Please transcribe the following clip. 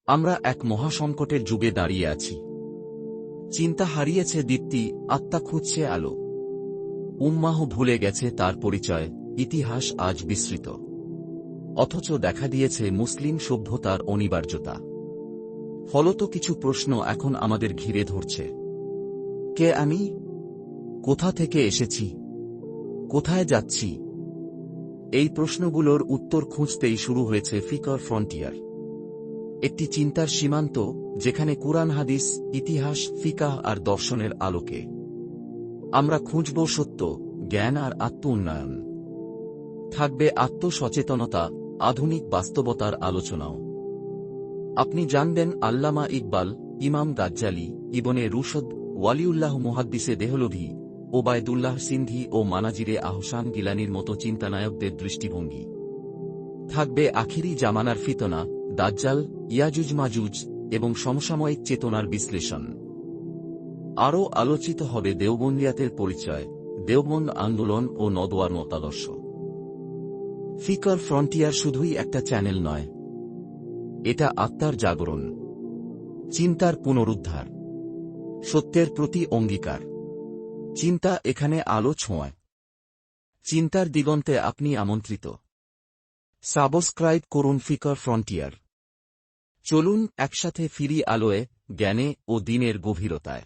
আমরা এক মহাসংকটের যুগে দাঁড়িয়ে আছি। চিন্তা হারিয়েছে দীপ্তি, আত্মা খুঁজছে আলো। উম্মাহ ভুলে গেছে তার পরিচয়, ইতিহাস আজ বিস্মৃত। অথচ দেখা দিয়েছে মুসলিম সভ্যতার অনিবার্যতা। ফলত কিছু প্রশ্ন এখন আমাদের ঘিরে ধরছে। কে আমি? কোথা থেকে এসেছি? কোথায় যাচ্ছি? এই প্রশ্নগুলোর উত্তর খুঁজতেই শুরু হয়েছে ফিকর ফ্রন্টিয়ার, একটি চিন্তার সীমান্ত যেখানে কুরআন, হাদিস, ইতিহাস, ফিকাহ আর দর্শনের আলোকে আমরা খুঁজব সত্য, জ্ঞান আর আত্ম-উন্নয়ন। থাকবে আত্মসচেতনতা, আধুনিক বাস্তবতার আলোচনাও। আপনি জানবেন আল্লামা ইকবাল, ইমাম গাজ্জালি, ইবনে রুশদ, ওয়ালিউল্লাহ মুহাদ্দিসে দেহলভি, ওবায়দুল্লাহ সিন্ধি ও মানাজিরে আহসান গিলানির মতো চিন্তানায়কদের দৃষ্টিভঙ্গি। থাকবে আখিরি জামানার ফিতনা, দাজ্জাল, ইয়াজুজ মাজুজ এবং সমসাময়িক চেতনার বিশ্লেষণ। আরও আলোচিত হবে দেওবন্দিয়াতের পরিচয়, দেওবন্দ আন্দোলন ও নদওয়ার মতাদর্শ। ফিকর ফ্রন্টিয়ার শুধুই একটা চ্যানেল নয়, এটা আত্মার জাগরণ, চিন্তার পুনরুদ্ধার, সত্যের প্রতি অঙ্গীকার। চিন্তা এখানে আলো ছোঁয়ায়। চিন্তার দিগন্তে আপনি আমন্ত্রিত। সাবস্ক্রাইব করুন ফিকর ফ্রন্টিয়ার। চলুন একসাথে ফিরি আলোয়, জ্ঞানে ও দিনের গভীরতায়।